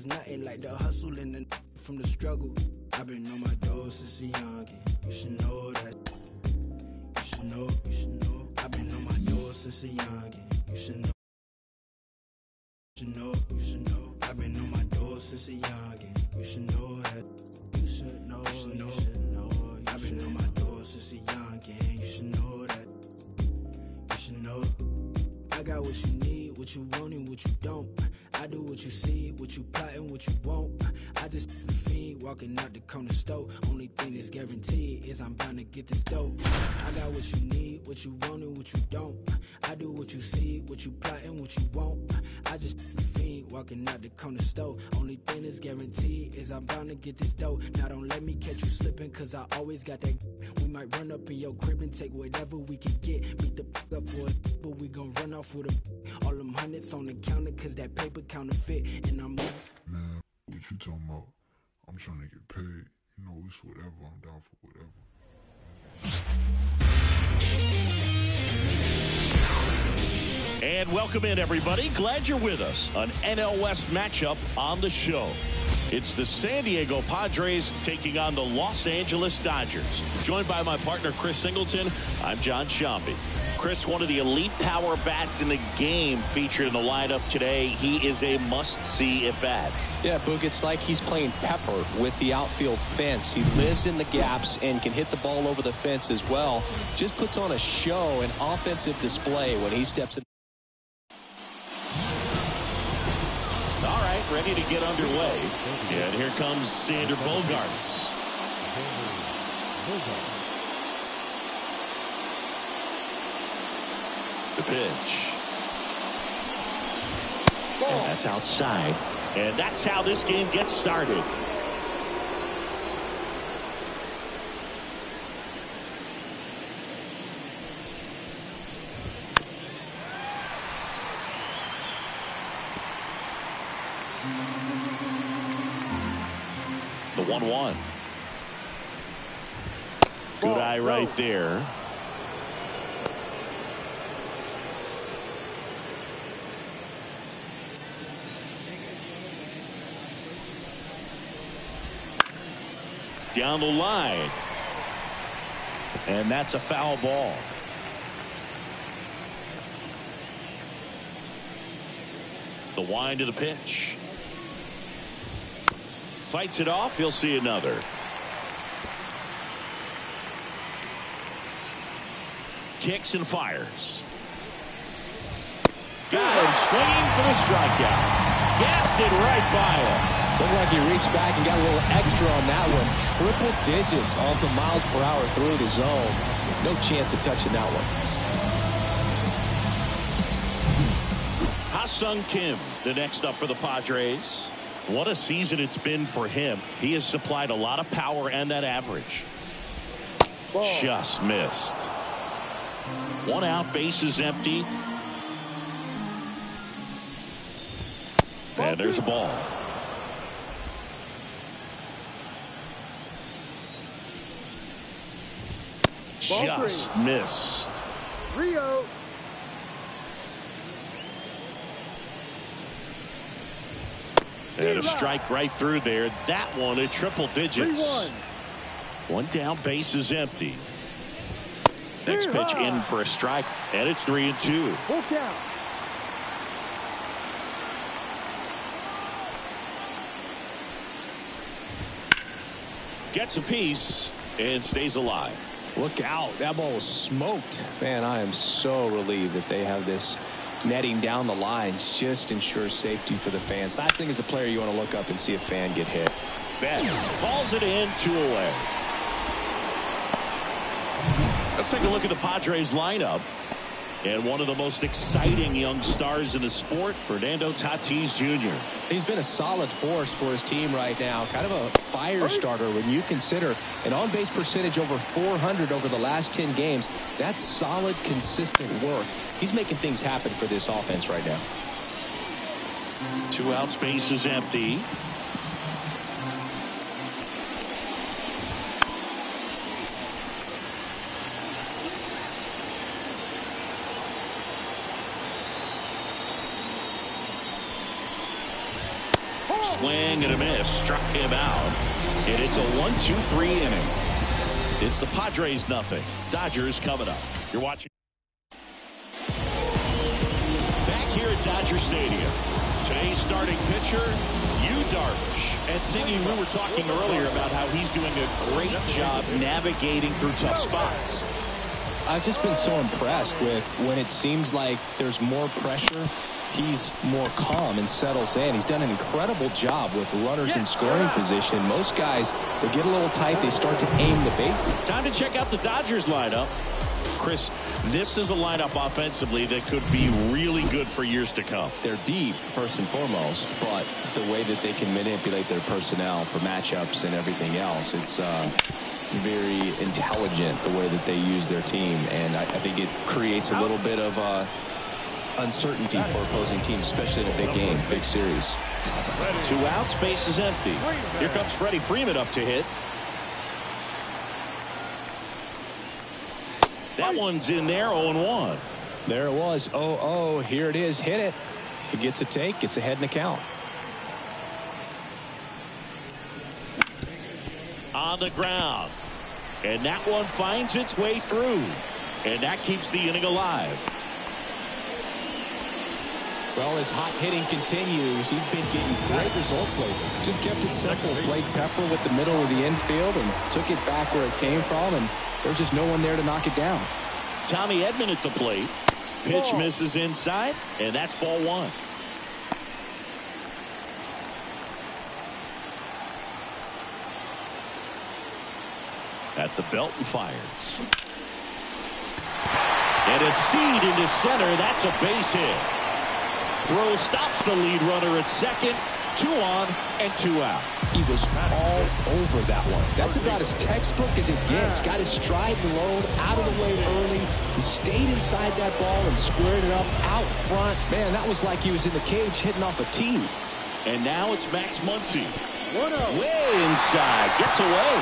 nothing like the hustle and the from the struggle. I've been on my doors since a youngin'. You should know that. You should know, you should know. I've been on my doors since a youngin'. You should know. You should know, you should know. I've been on my doors since a youngin'. You should know that. You should know, you should know. You should know. I've been on my doors since a youngin'. You should know that. You should know. I got what you need, what you want and what you don't. I do what you see, what you plotting, what you want. I just fiend walking out the corner store. Only thing that's guaranteed is I'm bound to get this dope. I got what you need, what you want and what you don't. I do what you see, what you plotting, what you want. I just fiend walking out the corner store. Only thing that's guaranteed is I'm bound to get this dope. Now don't let me catch you slipping, cause I always got that. We might run up in your crib and take whatever we can get. Beat the up for it, but we gon' run off with a all them hundreds on the counter, cause that paper counterfeit. And I'm moving. Man, what you talking about? I'm trying to get paid. You know, it's whatever. I'm down for whatever. And welcome in, everybody. Glad you're with us. An NL West matchup on the show. It's the San Diego Padres taking on the Los Angeles Dodgers. Joined by my partner, Chris Singleton, I'm John Sciambi. Chris, one of the elite power bats in the game featured in the lineup today. He is a must-see at bat. Yeah, Boog, it's like he's playing pepper with the outfield fence. He lives in the gaps and can hit the ball over the fence as well. Just puts on a show, an offensive display when he steps in. All right, ready to get underway. And here comes Xander Bogaerts. The pitch. And that's outside. And that's how this game gets started. The 1-1. Good eye right there. Down the line. And that's a foul ball. The wind of the pitch. Fights it off. He'll see another. Kicks and fires. Got him swinging for the strikeout. Gassed it right by him. Looked like he reached back and got a little extra on that one. Triple digits on the miles per hour through the zone. No chance of touching that one. Ha-Sung Kim, the next up for the Padres. What a season it's been for him. He has supplied a lot of power and that average. Just missed. One out, bases empty. And there's a ball. Just missed. Rio. And a strike right through there. That one at triple digits. 3-1. One down, bases empty. Next pitch in for a strike, and it's 3-2. Full count. Gets a piece and stays alive. Look out. That ball was smoked. Man, I am so relieved that they have this netting down the lines. Just ensures safety for the fans. Last thing as a player, you want to look up and see a fan get hit. Betts calls it in, 2 away. Let's take a look at the Padres lineup. And one of the most exciting young stars in the sport, Fernando Tatis Jr. He's been a solid force for his team right now. Kind of a fire starter when you consider an on-base percentage over 400 over the last 10 games. That's solid, consistent work. He's making things happen for this offense right now. 2 outs, bases empty. Swing and a miss. Struck him out. And it's a 1-2-3 inning. It's the Padres 0. Dodgers coming up. You're watching. Back here at Dodger Stadium. Today's starting pitcher, Darvish. And Siggy, we were talking earlier about how he's doing a great job navigating through tough spots. I've just been so impressed with when it seems like there's more pressure, he's more calm and settles in. He's done an incredible job with runners in scoring position. Most guys, they get a little tight, they start to aim the bait. Time to check out the Dodgers lineup. Chris, this is a lineup offensively that could be really good for years to come. They're deep, first and foremost, but the way that they can manipulate their personnel for matchups and everything else, it's very intelligent the way that they use their team, and I think it creates a little bit of uncertainty for opposing teams, especially in a big game, big series. 2 outs, base is empty. Here comes Freddie Freeman up to hit. That one's in there, 0-1. There it was, 0-0. Here it is, hit it. He gets a take, gets ahead in the count. On the ground. And that one finds its way through. And that keeps the inning alive. Well, his hot hitting continues. He's been getting great results lately. Just kept it simple. Played pepper with the middle of the infield and took it back where it came from, and there's just no one there to knock it down. Tommy Edman at the plate. Pitch misses inside, and that's ball 1. At the belt and fires. And a seed into center. That's a base hit. Throw stops the lead runner at second. 2 on and 2 out. He was all over that one. That's about as textbook as it gets. Got his stride low, out of the way early. He stayed inside that ball and squared it up out front. Man, that was like he was in the cage hitting off a tee. And now it's Max Muncy. Way inside. Gets away.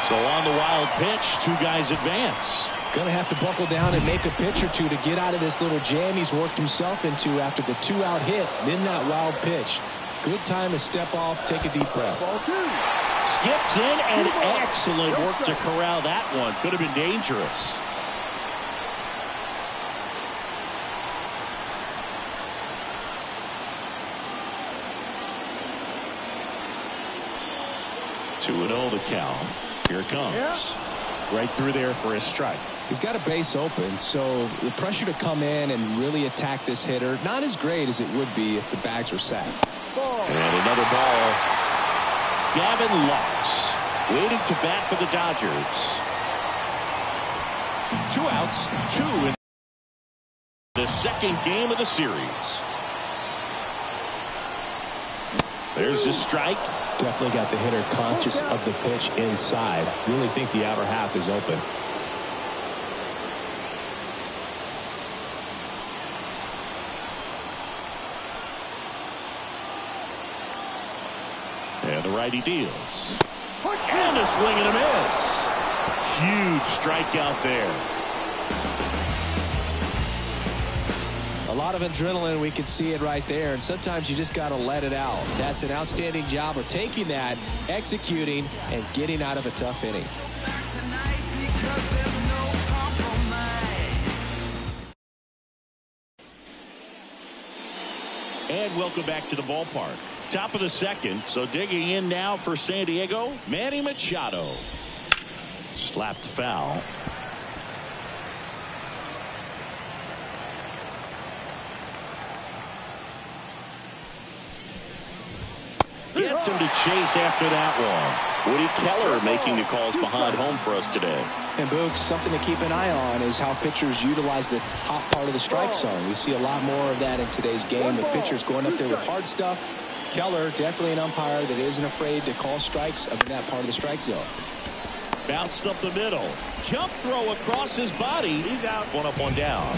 So on the wild pitch, 2 guys advance. Going to have to buckle down and make a pitch or two to get out of this little jam he's worked himself into after the 2-out hit. Then that wild pitch. Good time to step off, take a deep breath. Skips in, and excellent work to corral that one. Could have been dangerous. Two and 0 the count. Here it comes. Right through there for a strike. He's got a base open, so the pressure to come in and really attack this hitter, not as great as it would be if the bags were sacked. And another ball. Gavin Lux waiting to bat for the Dodgers. 2 outs, 2 in the second game of the series. There's a strike. Definitely got the hitter conscious of the pitch inside. Really think the outer half is open. And the righty deals. And a swing and a miss. Huge strikeout there. A lot of adrenaline, we can see it right there, and sometimes you just got to let it out. That's an outstanding job of taking that, executing, and getting out of a tough inning. And welcome back to the ballpark. Top of the second, so digging in now for San Diego, Manny Machado. Slapped foul. Gets him to chase after that one. Woody Keller making the calls behind home for us today. And Boog, something to keep an eye on is how pitchers utilize the top part of the strike zone. We see a lot more of that in today's game with pitchers going up there with hard stuff. Keller, definitely an umpire that isn't afraid to call strikes up in that part of the strike zone. Bounced up the middle. Jump throw across his body. He's out. 1 up, 1 down.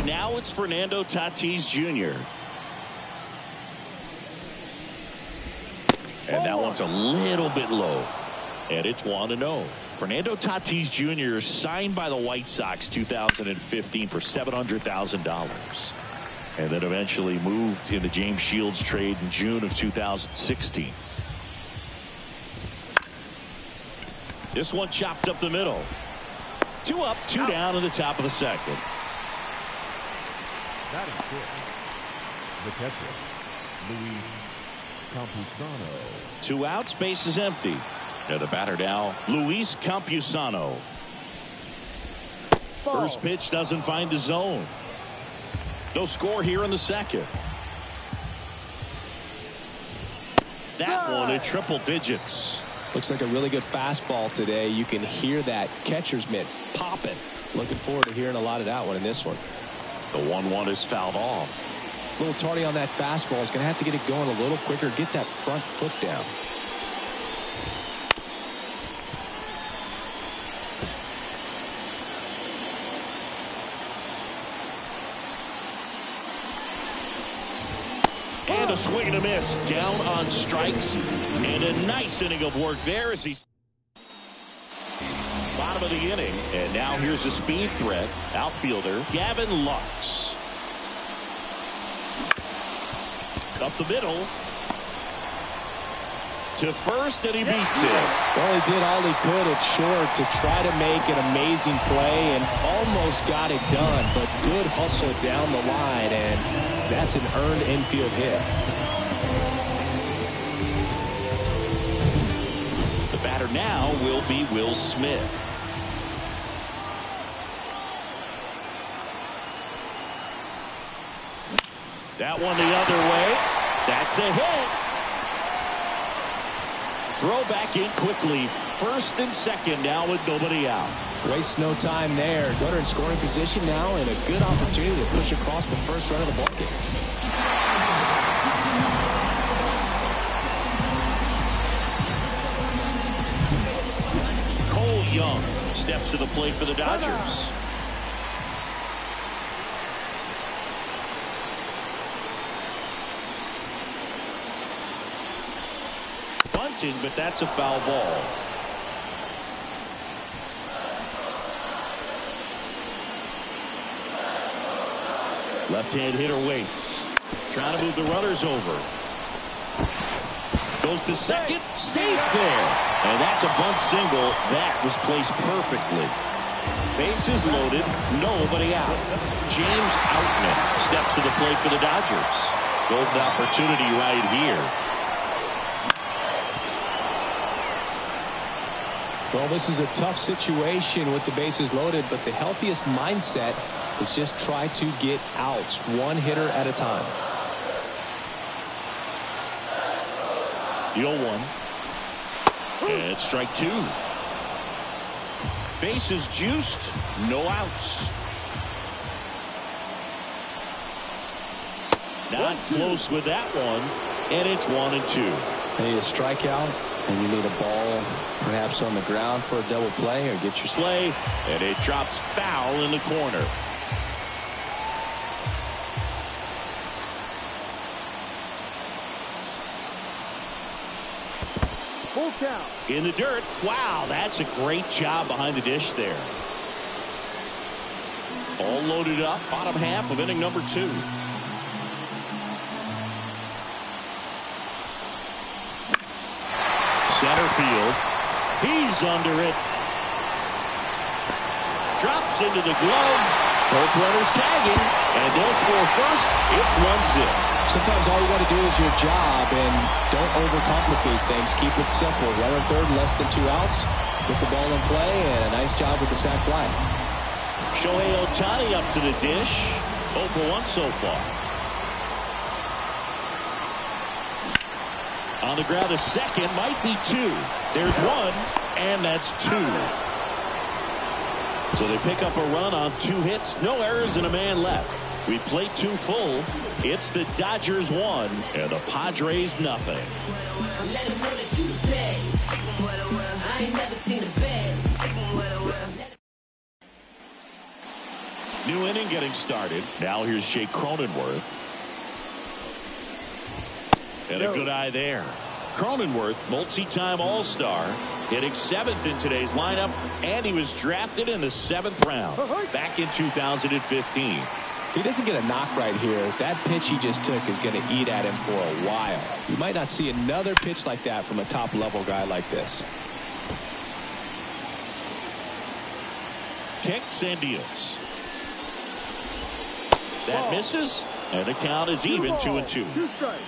Now it's Fernando Tatis Jr. And that one's a little bit low. And it's 1-0. Fernando Tatis Jr. signed by the White Sox 2015 for $700,000. And then eventually moved in the James Shields trade in June of 2016. This one chopped up the middle. 2 up, 2 down in the top of the second. That is good. The catcher, Luis Campusano. 2 outs, base is empty. Now the batter now, Luis Campusano. First pitch doesn't find the zone. No score here in the second. That one at triple digits. Looks like a really good fastball today. You can hear that catcher's mitt popping. Looking forward to hearing a lot of that one in this one. The 1-1 is fouled off. A little tardy on that fastball. He's going to have to get it going a little quicker. Get that front foot down. And a swing and a miss. Down on strikes. And a nice inning of work there as he's bottom of the inning. And now here's a speed threat. Outfielder Gavin Lux. Up the middle. To first, and he beats it. Well, he did all he could at short to try to make an amazing play and almost got it done, but good hustle down the line, and that's an earned infield hit. The batter now will be Will Smith. That one the other way. That's a hit. Throw back in quickly. First and second now with nobody out. Waste no time there. Runner in scoring position now and a good opportunity to push across the first run of the ball game. Cole Young steps to the plate for the Dodgers. But that's a foul ball. Left-hand hitter waits. Trying to move the runners over. Goes to second. Safe there. And that's a bunt single. That was placed perfectly. Bases loaded. Nobody out. James Outman steps to the plate for the Dodgers. Golden opportunity right here. Well, this is a tough situation with the bases loaded, but the healthiest mindset is just try to get outs, one hitter at a time. The 0-1. And strike 2. Bases juiced, no outs. Not close with that one, and it's 1-2. You need a strikeout. And you need a ball perhaps on the ground for a double play or get your play, and it drops foul in the corner. Full count. In the dirt. Wow, that's a great job behind the dish there. All loaded up, bottom half of inning number 2. Center field. He's under it. Drops into the glove. Both runners tagging. And they'll score first. It's 1-0. Sometimes all you got to do is your job and don't overcomplicate things. Keep it simple. Runner third, less than 2 outs. Put the ball in play, and a nice job with the sac fly. Shohei Ohtani up to the dish. 0 for 1 so far. On the ground, a second, might be 2. There's 1, and that's 2. So they pick up a run on 2 hits, no errors, and a man left. We play 2 full. It's the Dodgers 1, and the Padres nothing. Let them know that you the best. I ain't never seen the best. New inning getting started. Now here's Jake Cronenworth. And a good eye there. Cronenworth, multi-time All-Star, hitting 7th in today's lineup, and he was drafted in the 7th round back in 2015. If he doesn't get a knock right here, that pitch he just took is going to eat at him for a while. You might not see another pitch like that from a top-level guy like this. Kicks and deals. That misses, and the count is even 2-2. 2 strikes.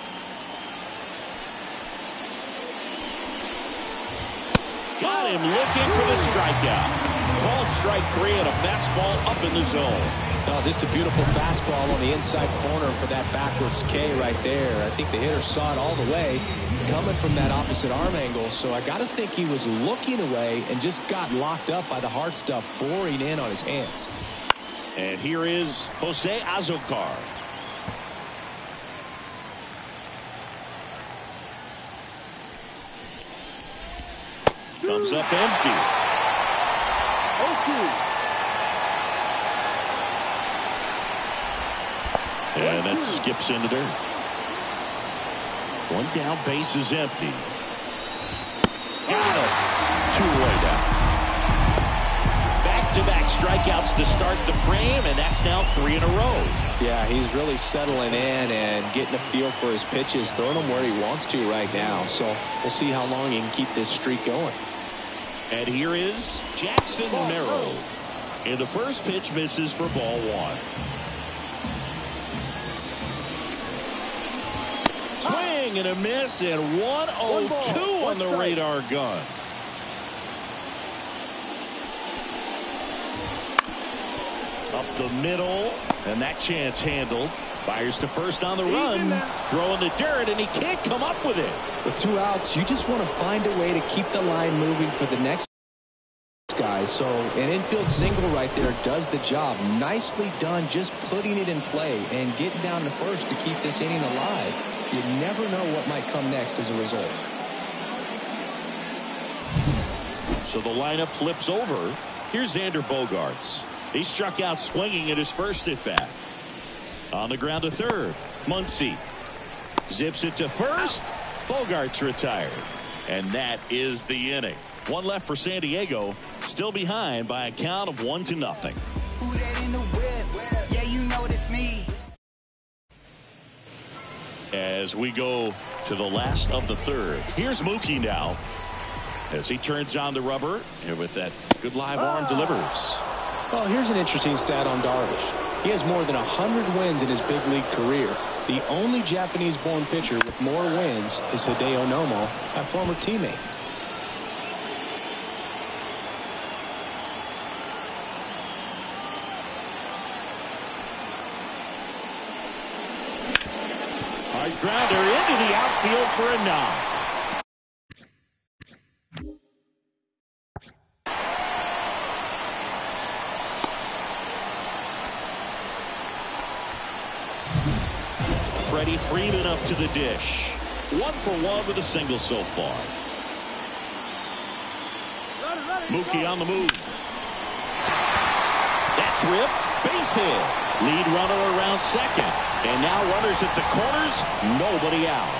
Got him looking for the strikeout. Called strike 3 and a fastball up in the zone. Oh, just a beautiful fastball on the inside corner for that backwards K right there. I think the hitter saw it all the way coming from that opposite arm angle. So I got to think he was looking away and just got locked up by the hard stuff boring in on his hands. And here is Jose Azocar. Comes up empty. 0-2. And that skips into dirt. One down, base is empty. Got it. 2 away down. Back-to-back strikeouts to start the frame, and that's now 3 in a row. Yeah, he's really settling in and getting a feel for his pitches, throwing them where he wants to right now. So we'll see how long he can keep this streak going. And here is Jackson Merrill. And the first pitch misses for ball 1. Swing and a miss, and 1-0-2 on the radar gun. Up the middle, and that chance handled. Fires to first on the run, throwing the dirt, and he can't come up with it. With 2 outs, you just want to find a way to keep the line moving for the next guy. So an infield single right there does the job. Nicely done, just putting it in play and getting down to first to keep this inning alive. You never know what might come next as a result. So the lineup flips over. Here's Xander Bogaerts. He struck out swinging at his first at-bat. On the ground to third. Muncy zips it to first. Bogaerts retired. And that is the inning. 1 left for San Diego. Still behind by a count of 1-0. Who that in the whip? Yeah, you know it's me. As we go to the last of the third. Here's Mookie now. As he turns on the rubber. And with that good live arm delivers. Well, here's an interesting stat on Darvish. He has more than 100 wins in his big league career. The only Japanese-born pitcher with more wins is Hideo Nomo, a former teammate. Hard grounder into the outfield for a knock. Freddie Freeman up to the dish. 1 for 1 with a single so far. Mookie on the move. That's ripped. Base hit. Lead runner around second. And now runners at the corners. Nobody out.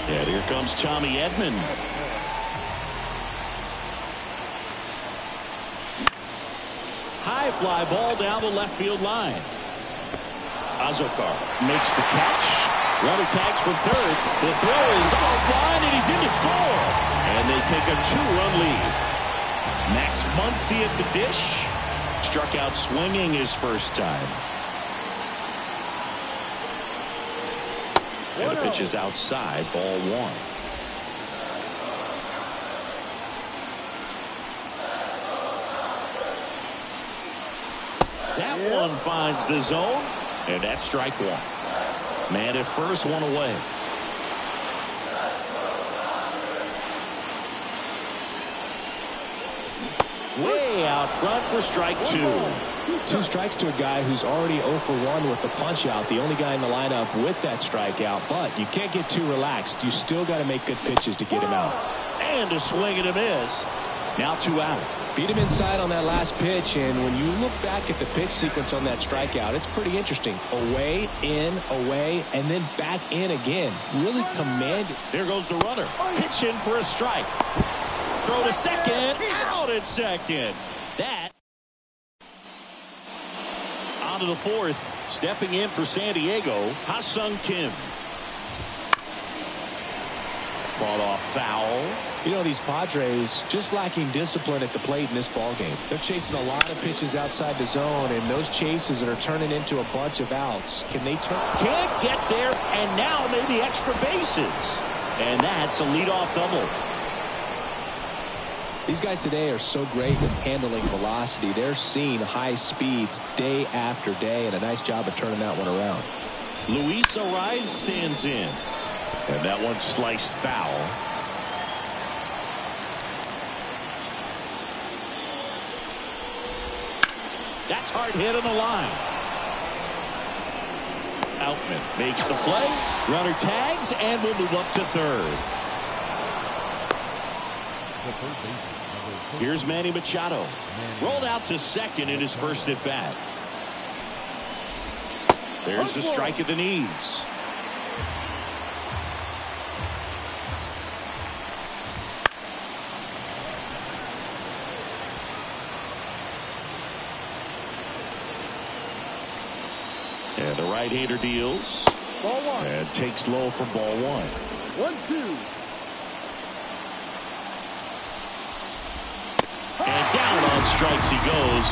And here comes Tommy Edman. High fly ball down the left field line. Azocar makes the catch. Runner tags for third. The throw is offline and he's in to score. And they take a 2-run lead. Max Muncy at the dish. Struck out swinging his first time. And the pitch is outside, ball 1. That one finds the zone, and that's strike 1. Man at first, 1 away. Way out front for strike 2. 2 strikes to a guy who's already 0 for 1 with the punch out. The only guy in the lineup with that strikeout, but you can't get too relaxed. You still got to make good pitches to get him out. And a swing and a miss. Now 2 out. Beat him inside on that last pitch, and when you look back at the pitch sequence on that strikeout, it's pretty interesting. Away, in, away, and then back in again. Really commanded. There goes the runner. Pitch in for a strike. Throw to second. Out at second. That. On to the 4th. Stepping in for San Diego, Ha-Sung Kim. Fought off foul. You know, these Padres just lacking discipline at the plate in this ballgame. They're chasing a lot of pitches outside the zone, and those chases are turning into a bunch of outs. Can they turn? Can't get there, and now maybe extra bases. And that's a leadoff double. These guys today are so great with handling velocity. They're seeing high speeds day after day, and a nice job of turning that one around. Luis Ariz stands in. And that one sliced foul. That's hard hit on the line. Outman makes the play. Runner tags and will move up to third. Here's Manny Machado. Rolled out to second in his first at bat. There's the strike at the knees. And the right-hander deals. Ball 1. And takes low for ball 1. 1-2. And down on strikes he goes.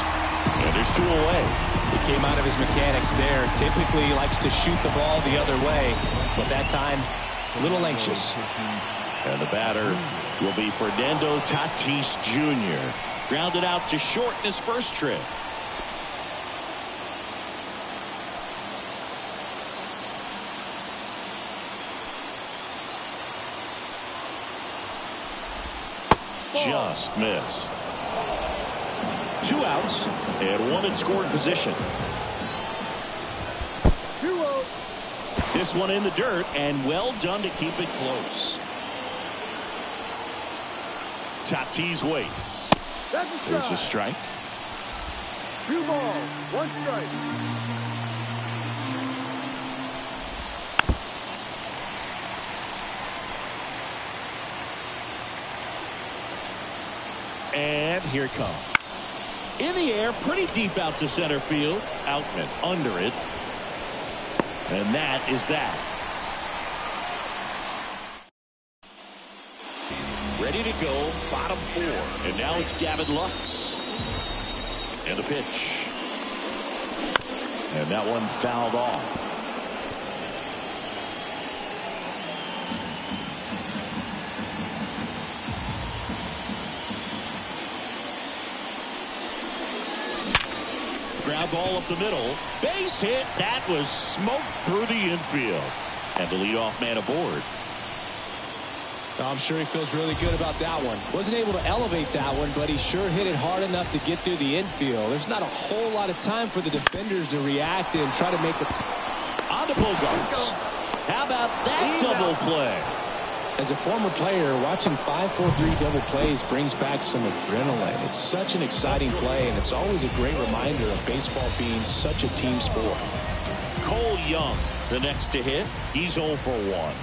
And there's 2 away. He came out of his mechanics there. Typically he likes to shoot the ball the other way, but that time a little anxious. And the batter will be Fernando Tatis Jr. Grounded out to short in his first trip. Just missed. 2 outs and 1 in scoring position. 2-0. This one in the dirt, and well done to keep it close. Tatis waits. That's a There's a strike. strike. 2 balls, 1 strike. And here it comes. In the air, pretty deep out to center field. Outman under it. And that is that. Ready to go, bottom 4. And now it's Gavin Lux. And the pitch. And that one fouled off. Ground ball up the middle. Base hit. That was smoked through the infield. And the leadoff man aboard. I'm sure he feels really good about that one. Wasn't able to elevate that one, but he sure hit it hard enough to get through the infield. There's not a whole lot of time for the defenders to react and try to make it. On to Bogarts. How about that double play? As a former player, watching 5-4-3 double plays brings back some adrenaline. It's such an exciting play, and it's always a great reminder of baseball being such a team sport. Cole Young, the next to hit. He's 0 for 1.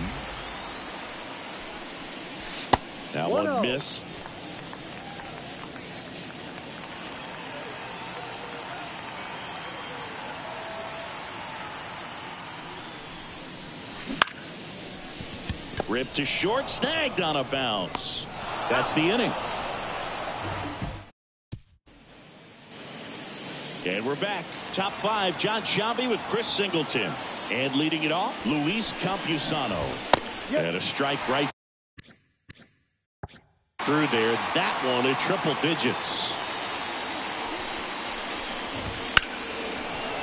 That one missed. Ripped to short, snagged on a bounce. That's the inning. And we're back. Top 5, John Sciambi with Chris Singleton. And leading it off, Luis Campusano. And a strike right through there. That one in triple digits.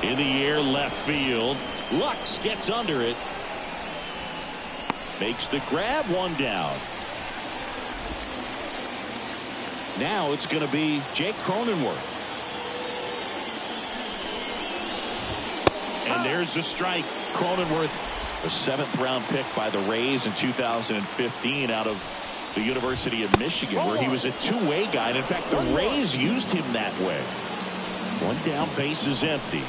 In the air, left field. Lux gets under it. Makes the grab, 1 down. Now it's going to be Jake Cronenworth. And there's the strike. Cronenworth, a 7th round pick by the Rays in 2015 out of the University of Michigan, where he was a two-way guy. And in fact, the Rays used him that way. One down, base is empty.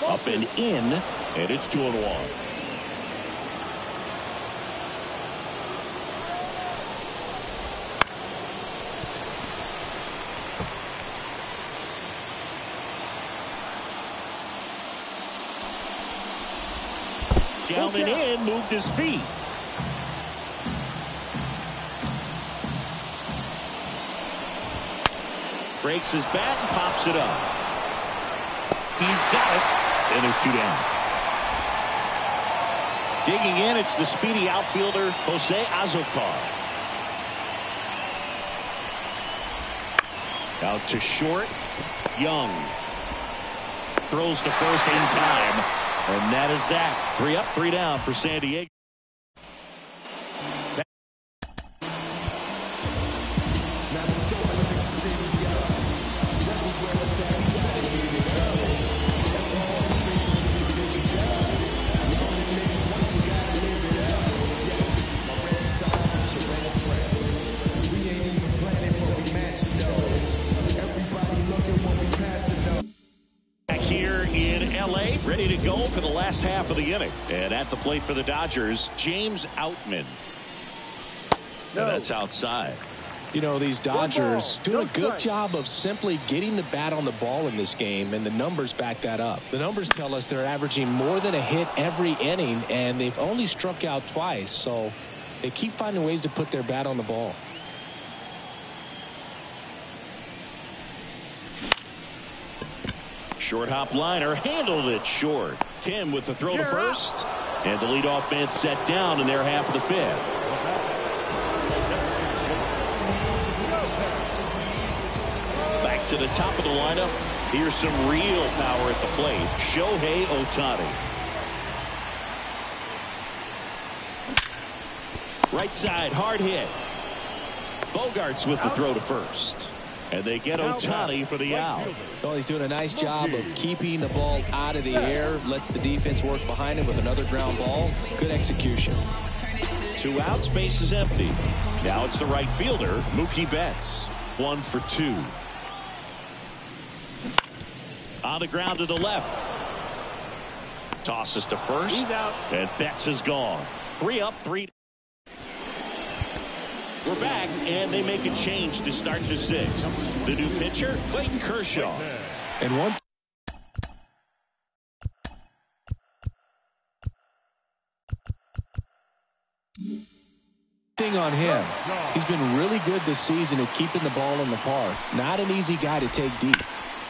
Up and in, and it's 2-1. Down and in, moved his feet. Breaks his bat and pops it up. He's got it, and there's 2 down. Digging in, it's the speedy outfielder, Jose Azocar. Out to short, Young. Throws to first in time. And that is that. 3 up, 3 down for San Diego. Ready to go for the last half of the inning. And at the plate for the Dodgers, James Outman. No. That's outside. You know, these Dodgers doing a good job of simply getting the bat on the ball in this game, and the numbers back that up. The numbers tell us they're averaging more than a hit every inning, and they've only struck out twice, so they keep finding ways to put their bat on the ball. Short hop liner, handled it short. Kim with the throw to first, and the leadoff man set down in their half of the 5th. Back to the top of the lineup. Here's some real power at the plate. Shohei Ohtani. Right side, hard hit. Bogarts with the throw to first. And they get Ohtani for the out. Well, he's doing a nice job of keeping the ball out of the air. Lets the defense work behind him with another ground ball. Good execution. 2 outs, base is empty. Now it's the right fielder, Mookie Betts. 1 for 2. On the ground to the left. Tosses to first. And Betts is gone. 3 up, 3. We're back, and they make a change to start the 6th. The new pitcher, Clayton Kershaw. And one thing on him, he's been really good this season at keeping the ball in the park. Not an easy guy to take deep.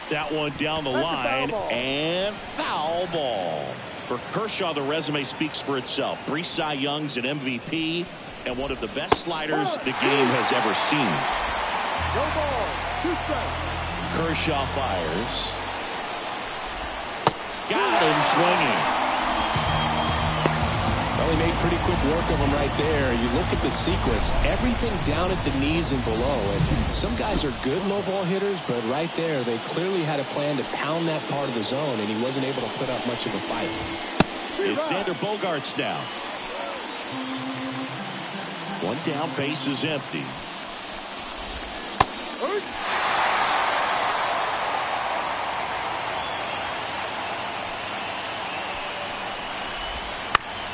That one down the line, and foul ball. For Kershaw, the resume speaks for itself. 3 Cy Youngs, an MVP, and one of the best sliders the game has ever seen. No ball. 2 strikes. Kershaw fires. Got him swinging. Well, he made pretty quick work of him right there. You look at the sequence, everything down at the knees and below. And some guys are good low ball hitters, but right there, they clearly had a plan to pound that part of the zone, and he wasn't able to put up much of a fight. It's Xander Bogaerts now. 1 down, base is empty.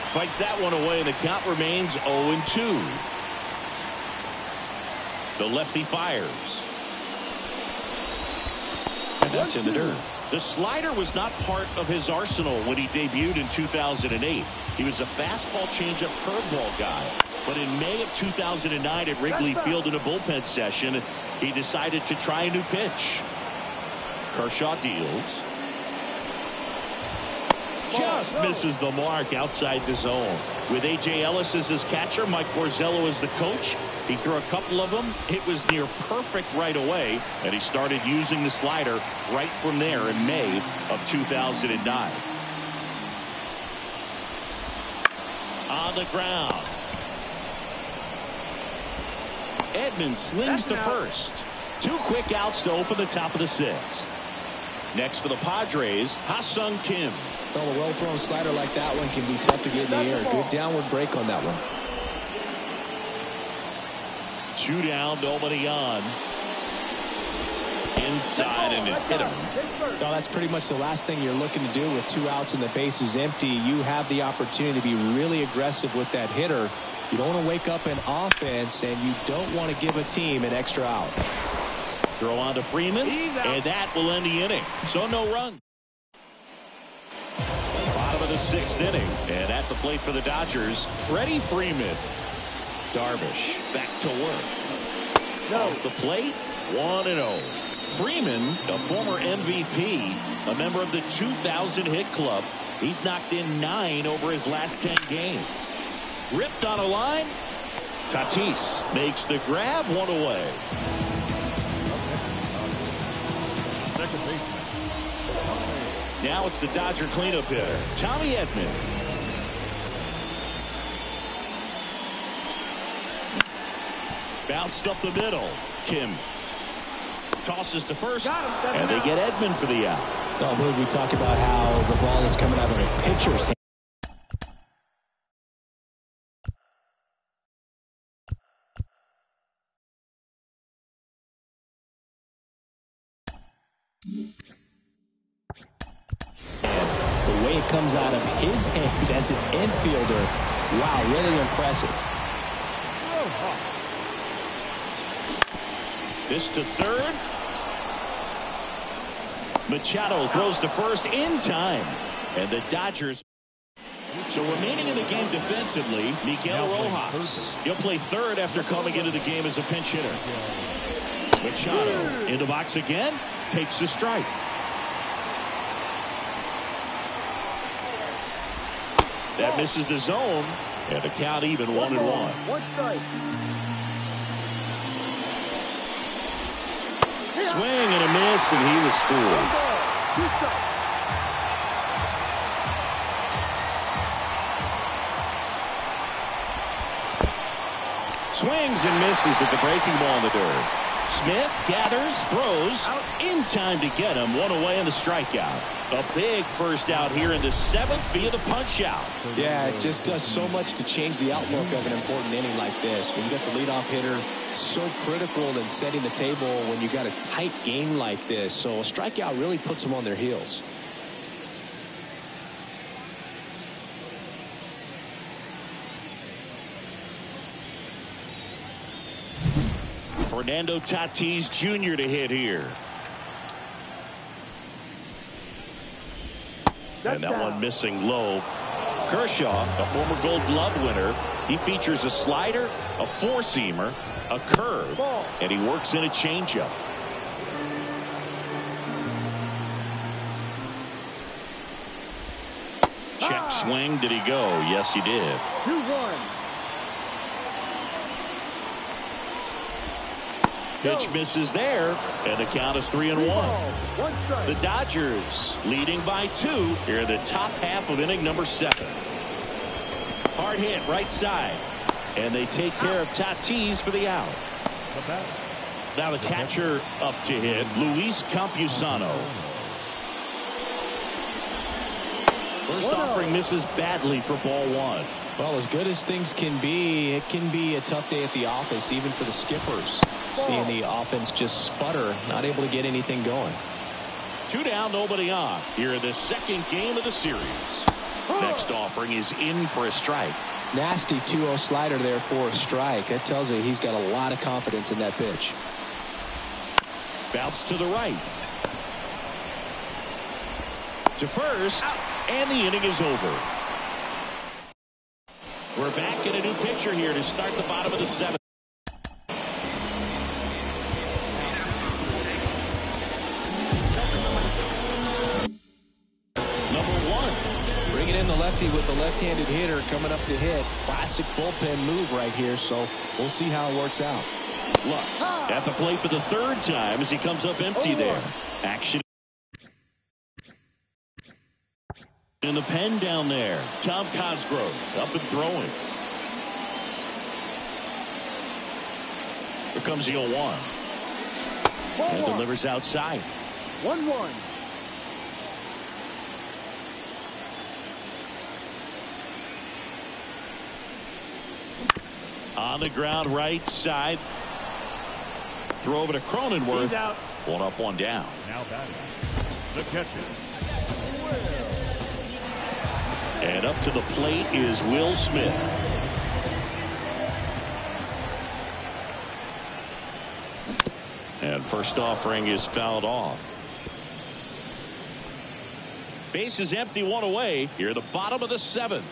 Fights that one away, and the count remains 0-2. The lefty fires. And that's in the dirt. The slider was not part of his arsenal when he debuted in 2008. He was a fastball, changeup, curveball guy. But in May of 2009 at Wrigley Field in a bullpen session, he decided to try a new pitch. Kershaw deals. Just misses the mark outside the zone. With A.J. Ellis as his catcher, Mike Borzello as the coach, he threw a couple of them. It was near perfect right away, and he started using the slider right from there in May of 2009. On the ground. Edmonds slings to first. 2 quick outs to open the top of the 6th. Next for the Padres, Ha-Sung Kim. Well, a well-thrown slider like that one can be tough to get in the air. Good downward break on that one. 2 down, nobody on. Inside and it hit him. Well, that's pretty much the last thing you're looking to do with 2 outs and the bases empty. You have the opportunity to be really aggressive with that hitter. You don't want to wake up in offense, and you don't want to give a team an extra out. Throw on to Freeman, and that will end the inning. So no run. Bottom of the 6th inning, and at the plate for the Dodgers, Freddie Freeman. Darvish back to work. Off the plate, 1-0. Freeman, a former MVP, a member of the 2000 hit club. He's knocked in 9 over his last 10 games. Ripped on a line. Tatis makes the grab, 1 away. Second baseman. Now it's the Dodger cleanup hitter, Tommy Edman. Bounced up the middle. Kim tosses to first, and they get Edman for the out. I believe we talk about how the ball is coming out of a pitcher's hand. The way it comes out of his hand as an infielder, wow, really impressive. This to third. Machado throws to first in time. And the Dodgers. So remaining in the game defensively, Miguel Rojas. He'll play third after coming into the game as a pinch hitter. Machado in the box again. Takes the strike. That misses the zone. And the count even 1-1. One strike. Swing and a miss, and he was fooled. Swings and misses at the breaking ball in the dirt. Smith gathers, throws, in time to get him. 1 away in the strikeout. A big first out here in the 7th via the punch out. Yeah, it just does so much to change the outlook of an important inning like this. When you get the leadoff hitter, so critical in setting the table when you got a tight game like this. So a strikeout really puts them on their heels. Fernando Tatis Jr. to hit here. And that one missing low. Kershaw, a former Gold Glove winner. He features a slider, a four-seamer, a curve, and he works in a changeup. Check swing. Did he go? Yes, he did. 2-1. Pitch misses there, and the count is 3-1. The Dodgers leading by 2 here in the top half of inning number 7. Hard hit right side, and they take care of Tatis for the out. Now the catcher up to hit, Luis Campusano. First offering misses badly for ball 1. Well, as good as things can be, it can be a tough day at the office, even for the skippers. Seeing the offense just sputter, not able to get anything going. 2 down, nobody on. Here in the 2nd game of the series. Next offering is in for a strike. Nasty 2-0 slider there for a strike. That tells you he's got a lot of confidence in that pitch. Bounce to the right. To first, and the inning is over. We're back in a new pitcher here to start the bottom of the 7th. Bringing in the lefty with the left-handed hitter coming up to hit. Classic bullpen move right here, so we'll see how it works out. Lux at the plate for the 3rd time as he comes up empty there. Action in the pen down there. Tom Cosgrove up and throwing. Here comes the 0-1. And delivers outside. 1-1. On the ground right side. Throw over to Cronenworth. He's out. One up, one down. Now batting, the catcher. And up to the plate is Will Smith. And first offering is fouled off. Base is empty, one away. Here at the bottom of the seventh.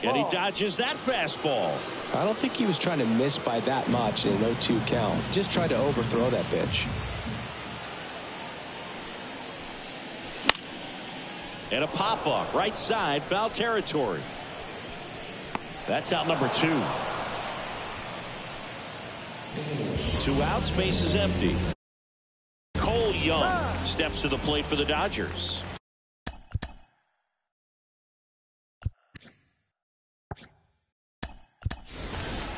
And he dodges that fastball. I don't think he was trying to miss by that much in an 0-2 count. Just tried to overthrow that pitch. And a pop-up, right side, foul territory. That's out number 2. 2 outs, base is empty. Cole Young steps to the plate for the Dodgers.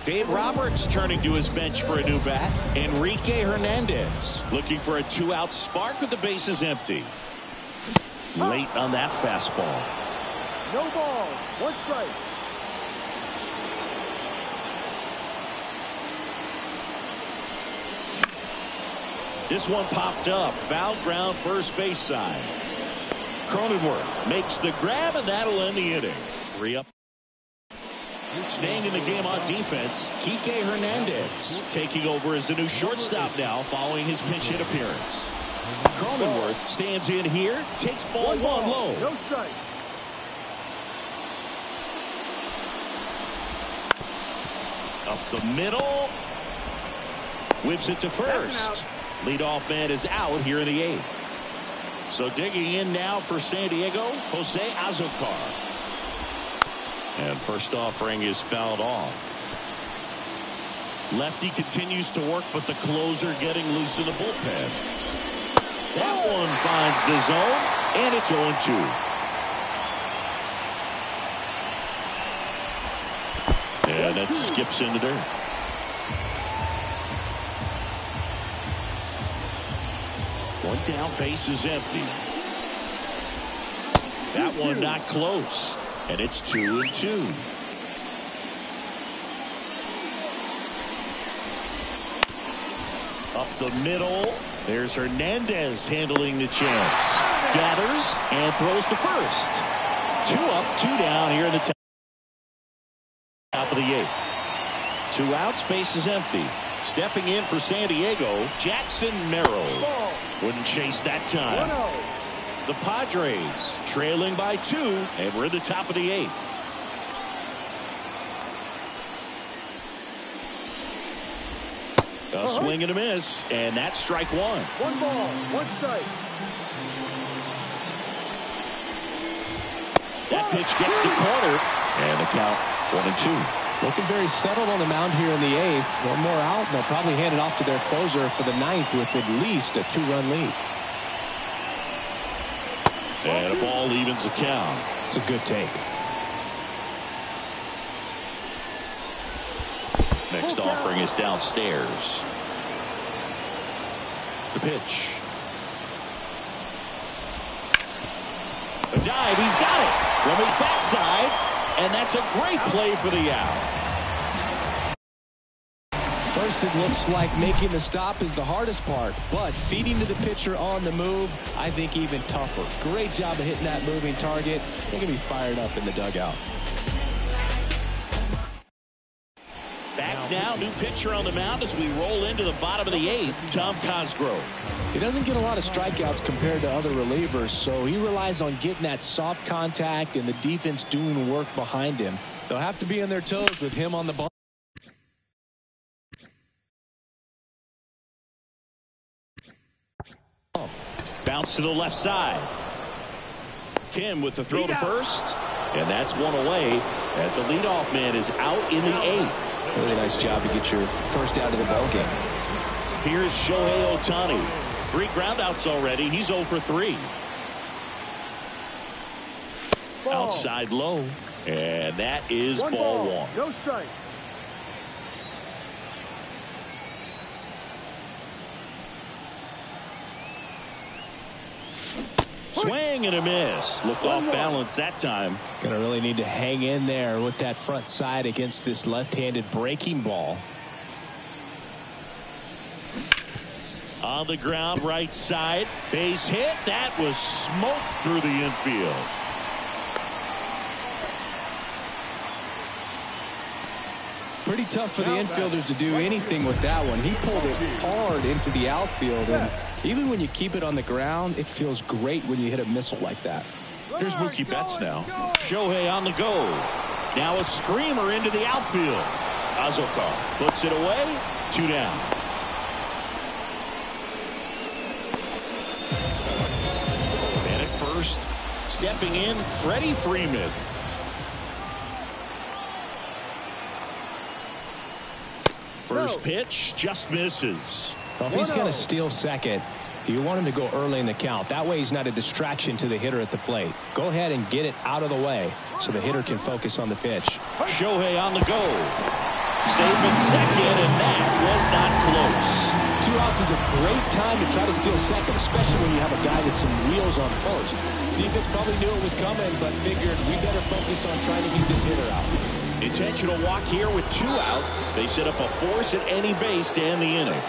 Dave Roberts turning to his bench for a new bat. Enrique Hernandez looking for a 2-out spark with the bases empty. Late on that fastball. No ball. 1 strike. This one popped up. Foul ground first base side. Cronenworth makes the grab, and that'll end the inning. 3 up. Staying in the game on defense, Kike Hernandez taking over as the new shortstop now following his pinch hit appearance. Cronenworth stands in here, takes ball 1 low. No strike. Up the middle. Whips it to first. Leadoff man is out here in the 8th. So digging in now for San Diego, Jose Azocar. And first offering is fouled off. Lefty continues to work, but the closer getting loose in the bullpen. That one finds the zone, and it's 0-2. And that skips in the dirt. One down, base is empty. That one not close. And it's 2-2. Up the middle. There's Hernandez handling the chance. Gathers and throws to first. 2 up, 2 down here in the top of the 8th. 2 outs, base is empty. Stepping in for San Diego, Jackson Merrill. Wouldn't chase that time. 1-0. The Padres trailing by 2, and we're at the top of the 8th. A swing and a miss, and that's strike 1. 1 ball, 1 strike. That pitch gets the corner, and the count 1-2. Looking very settled on the mound here in the 8th. 1 more out, and they'll probably hand it off to their closer for the 9th with at least a 2-run lead. And a ball evens the count. It's a good take. Next offering is downstairs. The pitch. A dive, he's got it from his backside, and that's a great play for the out. First, it looks like making the stop is the hardest part, but feeding to the pitcher on the move, I think even tougher. Great job of hitting that moving target. They're going to be fired up in the dugout. Back now, new pitcher on the mound as we roll into the bottom of the 8th, Tom Cosgrove. He doesn't get a lot of strikeouts compared to other relievers, so he relies on getting that soft contact and the defense doing work behind him. They'll have to be on their toes with him on the ball. Bounce to the left side. Kim with the throw to first, and that's 1 away as the leadoff man is out in the 8th. Really nice job to get your first out of the ball game. Here's Shohei Ohtani. 3 groundouts already. He's 0 for 3. Ball. Outside low, and that is ball 1. No strike. Swing and a miss. Looked off balance that time. Gonna really need to hang in there with that front side against this left-handed breaking ball. On the ground, right side. Base hit. That was smoke through the infield. Pretty tough for the infielders to do anything with that one. He pulled it hard into the outfield, and even when you keep it on the ground, it feels great when you hit a missile like that. Here's Mookie Betts now. Shohei on the go. Now a screamer into the outfield. Azokar puts it away. 2 down. And at first, stepping in, Freddie Freeman. First pitch just misses. Well, if he's going to steal second, you want him to go early in the count. That way he's not a distraction to the hitter at the plate. Go ahead and get it out of the way so the hitter can focus on the pitch. Shohei on the go. Safe at second, and that was not close. 2 outs is a great time to try to steal second, especially when you have a guy with some wheels on first. Defense probably knew it was coming, but figured we better focus on trying to get this hitter out. Intentional walk here with 2 out. They set up a force at any base to end the inning.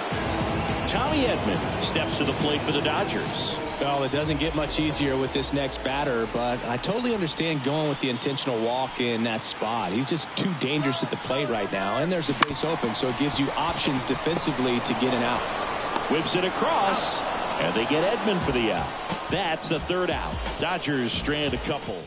Tommy Edman steps to the plate for the Dodgers. Well, it doesn't get much easier with this next batter, but I totally understand going with the intentional walk in that spot. He's just too dangerous at the plate right now, and there's a base open, so it gives you options defensively to get an out. Whips it across, and they get Edman for the out. That's the 3rd out. Dodgers strand a couple.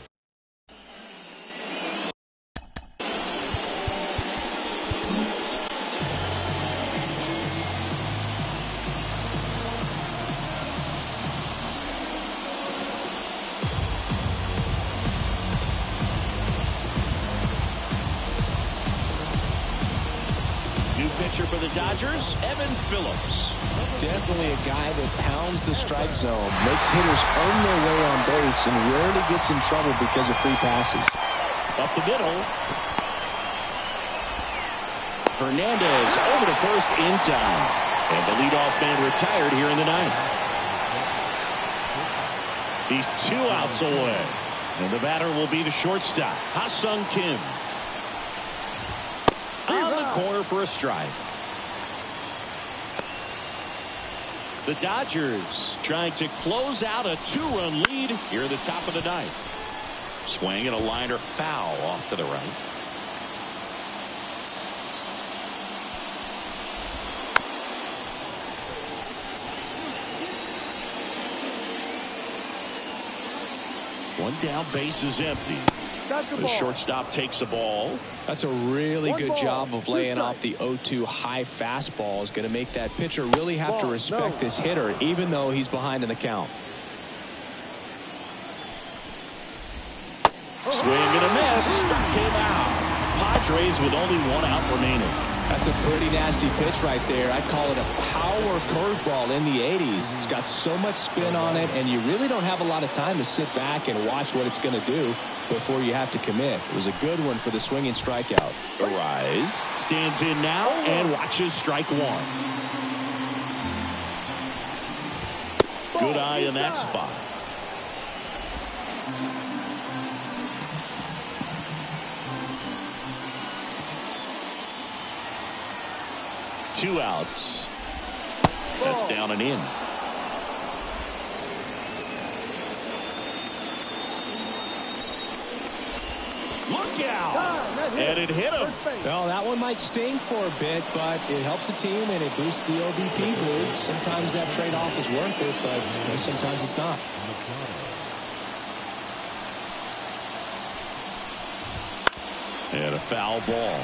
Pitcher for the Dodgers, Evan Phillips. Definitely a guy that pounds the strike zone, makes hitters earn their way on base, and rarely gets in trouble because of free passes. Up the middle. Hernandez over to first in time. And the leadoff man retired here in the 9th. He's 2 outs away. And the batter will be the shortstop, Ha-Sung Kim. On the corner for a strike. The Dodgers trying to close out a 2-run lead here at the top of the 9th. Swing and a liner foul off to the right. One down, base is empty. The shortstop takes the ball. That's a really good job of laying off the 0-2 high fastball. Is going to make that pitcher really have to respect this hitter, even though he's behind in the count. Swing and a miss. Struck him out. Padres with only 1 out remaining. That's a pretty nasty pitch right there. I'd call it a power curveball in the 80s. It's got so much spin on it, and you really don't have a lot of time to sit back and watch what it's going to do before you have to commit. It was a good one for the swinging strikeout. Arise stands in now and watches strike 1. Good eye in that spot. Two outs. That's down and in. Look out! And it hit him. Well, that one might sting for a bit, but it helps the team and it boosts the OBP group. Sometimes that trade-off is worth it, but sometimes it's not. And a foul ball.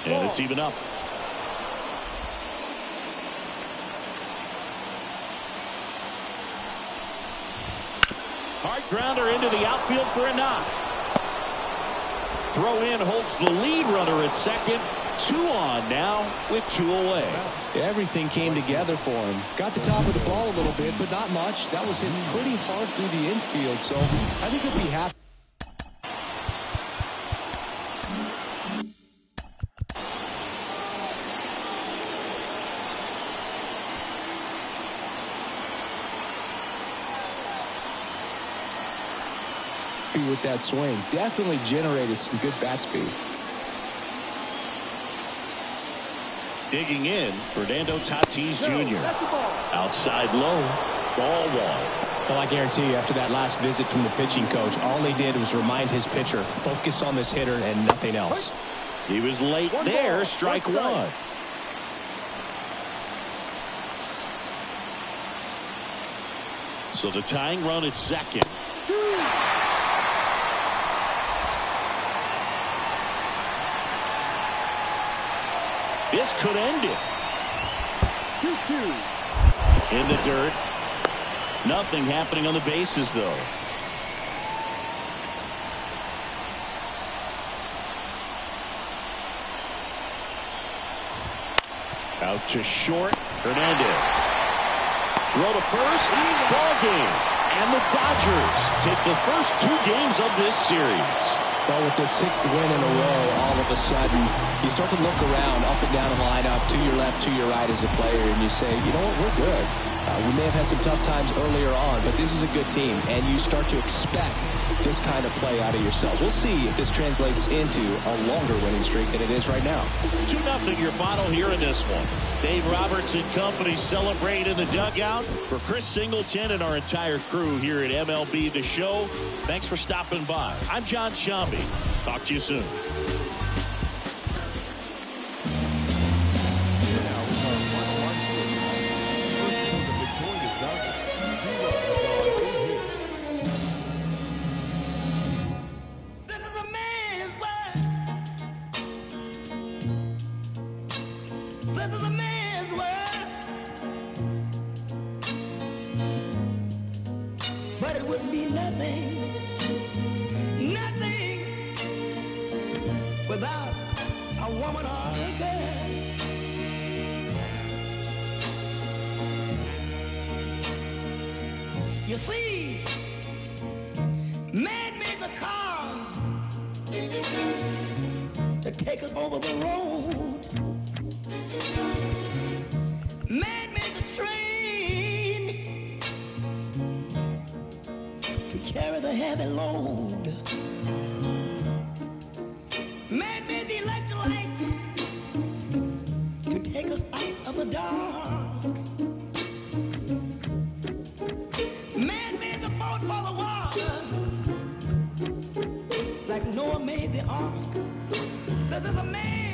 And it's even up. Hard grounder into the outfield for a knock. Throw in holds the lead runner at second. 2 on now with 2 away. Everything came together for him. Got the top of the ball a little bit, but not much. That was hitting pretty hard through the infield, so I think he'll be happy. happy with that swing. Definitely generated some good bat speed. Digging in, Fernando Tatis Jr. Outside low, ball one. Well, I guarantee you, after that last visit from the pitching coach, all he did was remind his pitcher, focus on this hitter and nothing else. He was late there, strike one. So the tying run at second. This could end it. In the dirt. Nothing happening on the bases, though. Out to short. Hernandez. Throw to first. Ball game. And the Dodgers take the first 2 games of this series. Well, with the 6th win in a row, all of a sudden, you start to look around, up and down the lineup, to your left, to your right as a player, and you say, you know what, we're good. We may have had some tough times earlier on, but this is a good team, and you start to expect this kind of play out of yourselves. We'll see if this translates into a longer winning streak than it is right now. 2-0 your final here in this one. Dave Roberts and company celebrate in the dugout. For Chris Singleton and our entire crew here at MLB The Show, thanks for stopping by. I'm John Shambi. Talk to you soon. But it wouldn't be nothing without a woman or a girl. You see, man made the cars to take us over the road. Man made the train to carry the heavy load. Man made the electric light to take us out of the dark. Man made the boat for the water, like Noah made the ark. This is a man